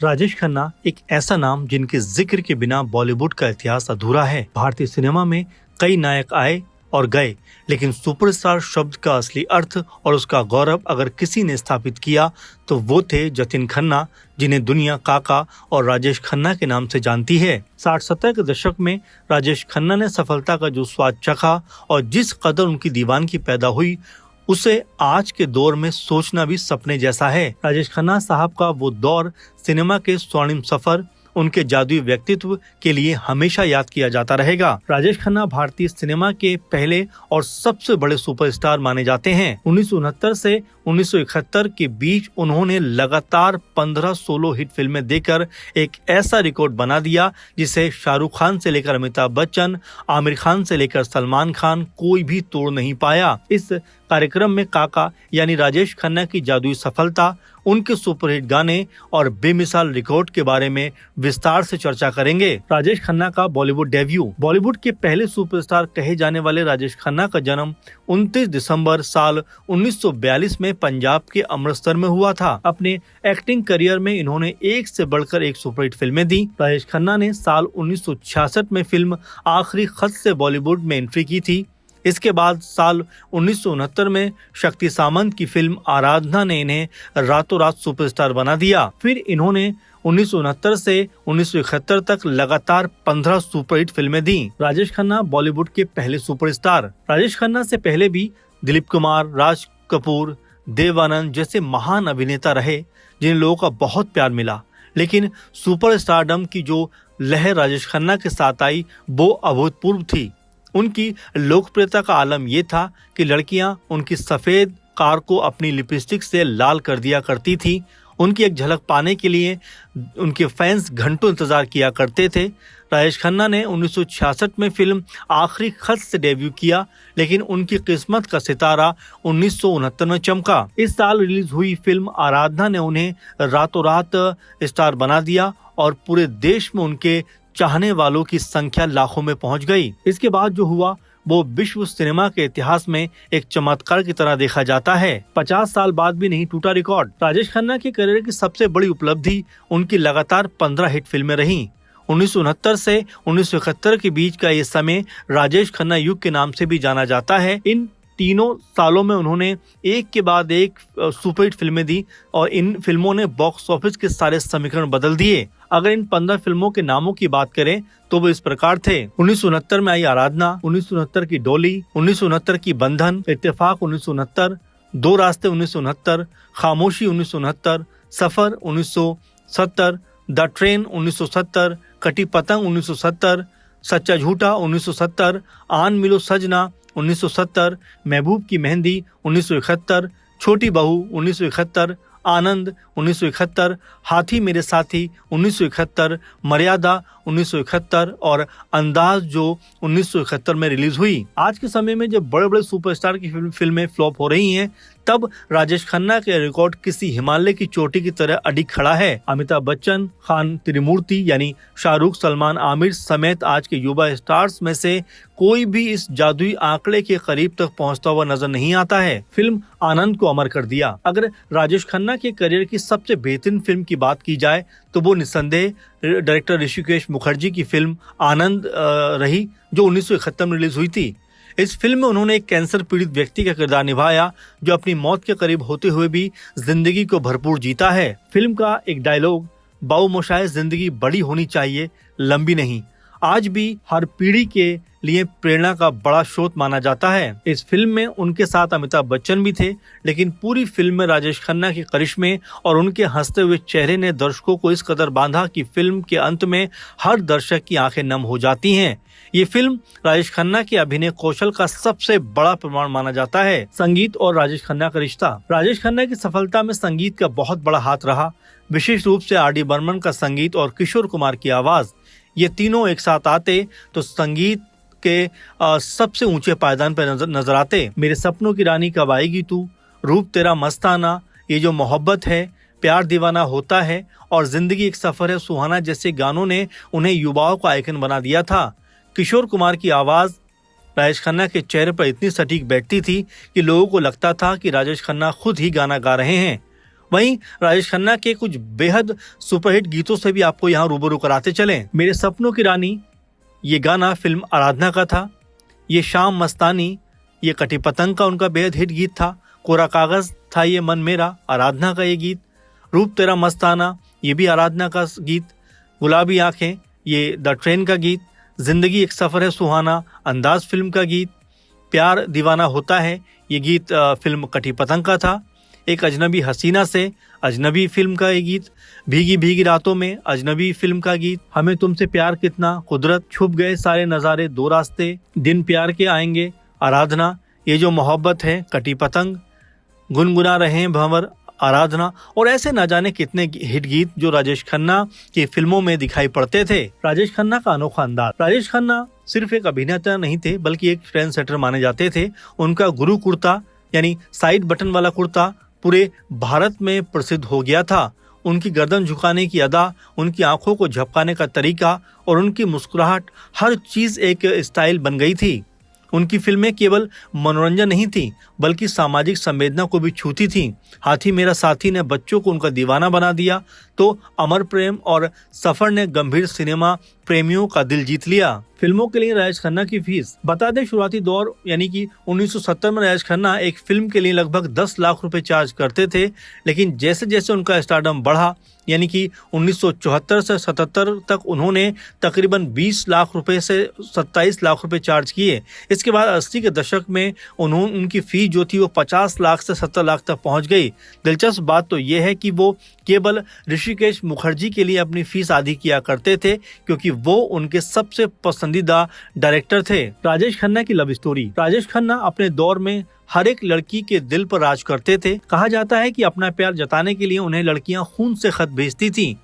राजेश खन्ना एक ऐसा नाम जिनके जिक्र के बिना बॉलीवुड का इतिहास अधूरा है। भारतीय सिनेमा में कई नायक आए और गए, लेकिन सुपरस्टार शब्द का असली अर्थ और उसका गौरव अगर किसी ने स्थापित किया तो वो थे जतिन खन्ना, जिन्हें दुनिया काका और राजेश खन्ना के नाम से जानती है। 60-70 के दशक में राजेश खन्ना ने सफलता का जो स्वाद चखा और जिस कदर उनकी दीवानगी पैदा हुई, उसे आज के दौर में सोचना भी सपने जैसा है। राजेश खन्ना साहब का वो दौर सिनेमा के स्वर्णिम सफर, उनके जादुई व्यक्तित्व के लिए हमेशा याद किया जाता रहेगा। राजेश खन्ना भारतीय सिनेमा के पहले और सबसे बड़े सुपरस्टार माने जाते हैं। 1969 से 1971 के बीच उन्होंने लगातार 15 सोलो हिट फिल्में देकर एक ऐसा रिकॉर्ड बना दिया जिसे शाहरुख खान से लेकर अमिताभ बच्चन, आमिर खान से लेकर सलमान खान कोई भी तोड़ नहीं पाया। इस कार्यक्रम में काका यानी राजेश खन्ना की जादुई सफलता, उनके सुपरहिट गाने और बेमिसाल रिकॉर्ड के बारे में विस्तार से चर्चा करेंगे। राजेश खन्ना का बॉलीवुड डेब्यू। बॉलीवुड के पहले सुपरस्टार कहे जाने वाले राजेश खन्ना का जन्म 29 दिसंबर साल 1942 में पंजाब के अमृतसर में हुआ था। अपने एक्टिंग करियर में इन्होंने एक से बढ़कर एक सुपरहिट फिल्में दी। राजेश खन्ना ने साल 1966 में फिल्म आखिरी खत से बॉलीवुड में एंट्री की थी। इसके बाद साल 1969 में शक्ति सामंत की फिल्म आराधना ने इन्हें रातों रात सुपरस्टार बना दिया। फिर इन्होंने 1969 से 1971 तक लगातार 15 सुपरहिट फिल्में दी। राजेश खन्ना बॉलीवुड के पहले सुपरस्टार। राजेश खन्ना से पहले भी दिलीप कुमार, राज कपूर, देव आनंद जैसे महान अभिनेता रहे, जिन लोगों का बहुत प्यार मिला, लेकिन सुपरस्टारडम की जो लहर राजेश खन्ना के साथ आई वो अभूतपूर्व थी। उनकी लोकप्रियता का आलम यह था कि लड़कियां उनकी सफेद कार को अपनी लिपस्टिक से लाल कर दिया करती थी। उनकी एक झलक पाने के लिए उनके फैंस घंटों इंतजार किया करते थे। राजेश खन्ना ने 1966 में फिल्म आखिरी खत से डेब्यू किया, लेकिन उनकी किस्मत का सितारा 1969 में चमका। इस साल रिलीज हुई फिल्म आराधना ने उन्हें रातों रात स्टार बना दिया और पूरे देश में उनके चाहने वालों की संख्या लाखों में पहुंच गई। इसके बाद जो हुआ वो विश्व सिनेमा के इतिहास में एक चमत्कार की तरह देखा जाता है। 50 साल बाद भी नहीं टूटा रिकॉर्ड। राजेश खन्ना के करियर की सबसे बड़ी उपलब्धि उनकी लगातार 15 हिट फिल्में रहीं। 1969 से 1971 के बीच का ये समय राजेश खन्ना युग के नाम से भी जाना जाता है। इन तीनों सालों में उन्होंने एक के बाद एक सुपरहिट फिल्में दी और इन फिल्मों ने बॉक्स ऑफिस के सारे समीकरण बदल दिए। अगर इन 15 फिल्मों के नामों की बात करें तो वो इस प्रकार थे। 1969 में आई आराधना, 1969 की डोली, 1969 की बंधन, इत्तेफाक 1969, दो रास्ते 1969, खामोशी 1969, सफर 1970, द ट्रेन 1970, कटी पतंग 1970, सच्चा झूठा 1970, आन मिलो सजना 1970, महबूब की मेहंदी 1971, छोटी बहू 1971, आनंद 1971, हाथी मेरे साथी 1971, मर्यादा 1971 और अंदाज जो 1971 में रिलीज हुई। आज के समय में जब बड़े बड़े सुपरस्टार की फिल्में फ्लॉप हो रही हैं, तब राजेश खन्ना के रिकॉर्ड किसी हिमालय की चोटी की तरह अडिग खड़ा है। अमिताभ बच्चन, खान त्रिमूर्ति यानी शाहरुख, सलमान, आमिर समेत आज के युवा स्टार्स में से कोई भी इस जादुई आंकड़े के करीब तक पहुंचता हुआ नजर नहीं आता है। फिल्म आनंद को अमर कर दिया। अगर राजेश खन्ना के करियर की सबसे बेहतरीन फिल्म की बात की जाए तो वो निस्संदेह डायरेक्टर ऋषिकेश मुखर्जी की फिल्म आनंद रही, जो 1971 में रिलीज हुई थी। इस फिल्म में उन्होंने एक कैंसर पीड़ित व्यक्ति का किरदार निभाया, जो अपनी मौत के करीब होते हुए भी जिंदगी को भरपूर जीता है। फिल्म का एक डायलॉग, बाऊ मोशाय जिंदगी बड़ी होनी चाहिए, लंबी नहीं, आज भी हर पीढ़ी के लिए प्रेरणा का बड़ा स्रोत माना जाता है। इस फिल्म में उनके साथ अमिताभ बच्चन भी थे, लेकिन पूरी फिल्म में राजेश खन्ना के करिश्मे और उनके हंसते हुए चेहरे ने दर्शकों को इस कदर बांधा कि फिल्म के अंत में हर दर्शक की आंखें नम हो जाती हैं। ये फिल्म राजेश खन्ना के अभिनय कौशल का सबसे बड़ा प्रमाण माना जाता है। संगीत और राजेश खन्ना का रिश्ता। राजेश खन्ना की सफलता में संगीत का बहुत बड़ा हाथ रहा, विशेष रूप से आर डी बर्मन का संगीत और किशोर कुमार की आवाज। ये तीनों एक साथ आते तो संगीत के सबसे ऊंचे पायदान पर नजर आते। मेरे सपनों की रानी कब आएगी तू, रूप तेरा मस्ताना, ये जो मोहब्बत है, प्यार दीवाना होता है और जिंदगी एक सफर है सुहाना जैसे गानों ने उन्हें युवाओं का आइकन बना दिया था। किशोर कुमार की आवाज राजेश खन्ना के चेहरे पर इतनी सटीक बैठती थी कि लोगों को लगता था कि राजेश खन्ना खुद ही गाना गा रहे हैं। वहीं राजेश खन्ना के कुछ बेहद सुपरहिट गीतों से भी आपको यहाँ रूबरू कराते चलें। मेरे सपनों की रानी, ये गाना फिल्म आराधना का था। ये शाम मस्तानी, ये कटी पतंग का उनका बेहद हिट गीत था। कोरा कागज था ये मन मेरा, आराधना का ये गीत। रूप तेरा मस्ताना, ये भी आराधना का गीत। गुलाबी आंखें, ये द ट्रेन का गीत। जिंदगी एक सफर है सुहाना, अंदाज फिल्म का गीत। प्यार दीवाना होता है, ये गीत फिल्म कटी पतंग का था। एक अजनबी हसीना से, अजनबी फिल्म का ये गीत। भीगी भीगी रातों में, अजनबी फिल्म का गीत। हमें तुमसे प्यार कितना, कुदरत, छुप गए सारे नज़ारे, दो रास्ते, दिन प्यार के आएंगे, आराधना, ये जो मोहब्बत है, कटी पतंग, गुनगुना रहे भंवर, आराधना, और ऐसे न जाने कितने हिट गीत जो राजेश खन्ना की फिल्मों में दिखाई पड़ते थे। राजेश खन्ना का अनोखा अंदाज। राजेश खन्ना सिर्फ एक अभिनेता नहीं थे बल्कि एक ट्रेंड सेटर माने जाते थे। उनका गुरु कुर्ता यानी साइड बटन वाला कुर्ता पूरे भारत में प्रसिद्ध हो गया था। उनकी गर्दन झुकाने की अदा, उनकी आंखों को झपकाने का तरीका और उनकी मुस्कुराहट, हर चीज एक स्टाइल बन गई थी। उनकी फिल्में केवल मनोरंजन नहीं थी बल्कि सामाजिक संवेदना को भी छूती थी। हाथी मेरा साथी ने बच्चों को उनका दीवाना बना दिया तो अमर प्रेम और सफर ने गंभीर सिनेमा प्रेमियों का दिल जीत लिया। फिल्मों के लिए राजेश खन्ना की फीस बता दें, शुरुआती दौर यानी कि 1970 में राजेश खन्ना एक फिल्म के लिए लगभग 10 लाख रुपए चार्ज करते थे, लेकिन जैसे जैसे उनका स्टारडम बढ़ा यानी कि 1974 से 77 तक उन्होंने तकरीबन 20 लाख रुपए से 27 लाख रुपए चार्ज किए। इसके बाद 80 के दशक में उनकी फीस जो थी वो 50 लाख से 70 लाख तक पहुंच गई। दिलचस्प बात तो यह है कि वो केवल ऋषिकेश मुखर्जी के लिए अपनी फीस आधी किया करते थे क्योंकि वो उनके सबसे पसंदीदा डायरेक्टर थे। राजेश खन्ना की लव स्टोरी। राजेश खन्ना अपने दौर में हर एक लड़की के दिल पर राज करते थे। कहा जाता है कि अपना प्यार जताने के लिए उन्हें लड़कियां खून से खत भेजती थीं।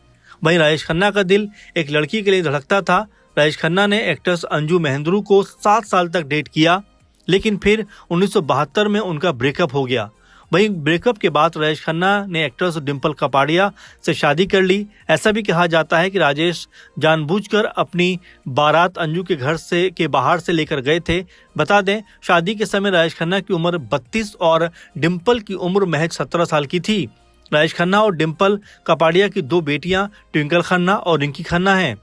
वहीं राजेश खन्ना का दिल एक लड़की के लिए धड़कता था। राजेश खन्ना ने एक्ट्रेस अंजू महेंद्रू को 7 साल तक डेट किया, लेकिन फिर 1972 में उनका ब्रेकअप हो गया। वहीं ब्रेकअप के बाद राजेश खन्ना ने एक्ट्रेस डिम्पल कपाड़िया से शादी कर ली। ऐसा भी कहा जाता है कि राजेश जानबूझकर अपनी बारात अंजू के घर से के बाहर से लेकर गए थे। बता दें, शादी के समय राजेश खन्ना की उम्र 32 और डिम्पल की उम्र महज 17 साल की थी। राजेश खन्ना और डिम्पल कपाड़िया की 2 बेटियां ट्विंकल खन्ना और रिंकी खन्ना हैं।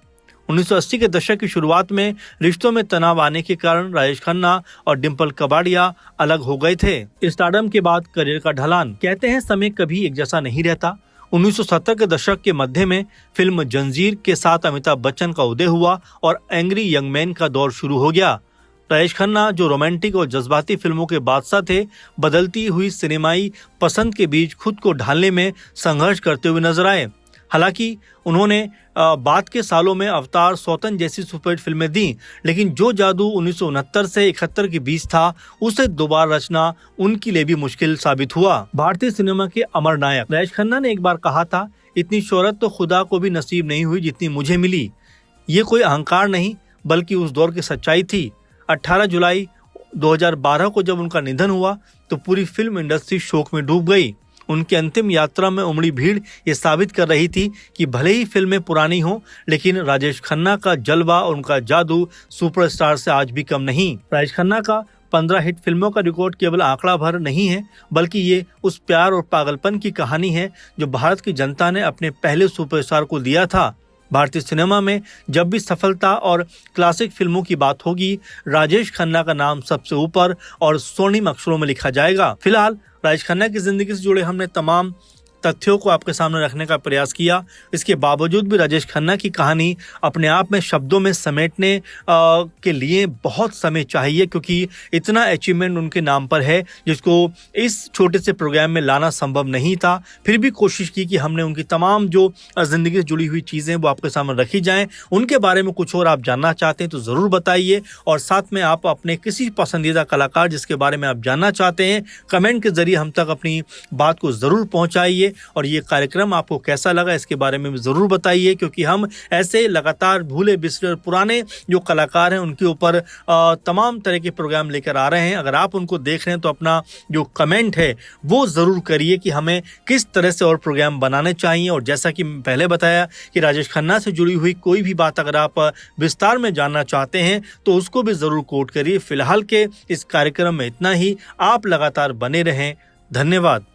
1980 के दशक की शुरुआत में रिश्तों में तनाव आने के कारण राजेश खन्ना और डिम्पल कपाड़िया अलग हो गए थे। स्टारडम के बाद करियर का ढलान। कहते हैं समय कभी एक जैसा नहीं रहता। 1970 के दशक के मध्य में फिल्म जंजीर के साथ अमिताभ बच्चन का उदय हुआ और एंग्री यंग मैन का दौर शुरू हो गया। राजेश खन्ना जो रोमांटिक और जज्बाती फिल्मों के बादशाह थे, बदलती हुई सिनेमाई पसंद के बीच खुद को ढालने में संघर्ष करते हुए नजर आए। हालांकि उन्होंने बाद के सालों में अवतार, सौतन जैसी सुपरहिट फिल्में दी, लेकिन जो जादू 1969 से 71 के बीच था उसे दोबारा रचना उनके लिए भी मुश्किल साबित हुआ। भारतीय सिनेमा के अमर नायक। राजेश खन्ना ने एक बार कहा था, इतनी शोहरत तो खुदा को भी नसीब नहीं हुई जितनी मुझे मिली। ये कोई अहंकार नहीं बल्कि उस दौर की सच्चाई थी। 18 जुलाई 2012 को जब उनका निधन हुआ तो पूरी फिल्म इंडस्ट्री शोक में डूब गई। उनकी अंतिम यात्रा में उमड़ी भीड़ ये साबित कर रही थी कि भले ही फिल्में पुरानी हों, लेकिन राजेश खन्ना का जलवा और उनका जादू सुपरस्टार से आज भी कम नहीं। राजेश खन्ना का 15 हिट फिल्मों का रिकॉर्ड केवल आंकड़ा भर नहीं है बल्कि ये उस प्यार और पागलपन की कहानी है जो भारत की जनता ने अपने पहले सुपरस्टार को दिया था। भारतीय सिनेमा में जब भी सफलता और क्लासिक फिल्मों की बात होगी, राजेश खन्ना का नाम सबसे ऊपर और स्वर्णिम अक्षरों में लिखा जाएगा। फिलहाल राजेश खन्ना की जिंदगी से जुड़े हमने तमाम तथ्यों को आपके सामने रखने का प्रयास किया। इसके बावजूद भी राजेश खन्ना की कहानी अपने आप में शब्दों में समेटने के लिए बहुत समय चाहिए, क्योंकि इतना अचीवमेंट उनके नाम पर है जिसको इस छोटे से प्रोग्राम में लाना संभव नहीं था। फिर भी कोशिश की कि हमने उनकी तमाम जो ज़िंदगी से जुड़ी हुई चीज़ें वो आपके सामने रखी जाएँ। उनके बारे में कुछ और आप जानना चाहते हैं तो ज़रूर बताइए, और साथ में आप अपने किसी पसंदीदा कलाकार जिसके बारे में आप जानना चाहते हैं कमेंट के जरिए हम तक अपनी बात को ज़रूर पहुँचाइए। और ये कार्यक्रम आपको कैसा लगा इसके बारे में भी ज़रूर बताइए, क्योंकि हम ऐसे लगातार भूले बिसरे पुराने जो कलाकार हैं उनके ऊपर तमाम तरह के प्रोग्राम लेकर आ रहे हैं। अगर आप उनको देख रहे हैं तो अपना जो कमेंट है वो ज़रूर करिए कि हमें किस तरह से और प्रोग्राम बनाने चाहिए। और जैसा कि पहले बताया कि राजेश खन्ना से जुड़ी हुई कोई भी बात अगर आप विस्तार में जानना चाहते हैं तो उसको भी ज़रूर कोट करिए। फिलहाल के इस कार्यक्रम में इतना ही। आप लगातार बने रहें। धन्यवाद।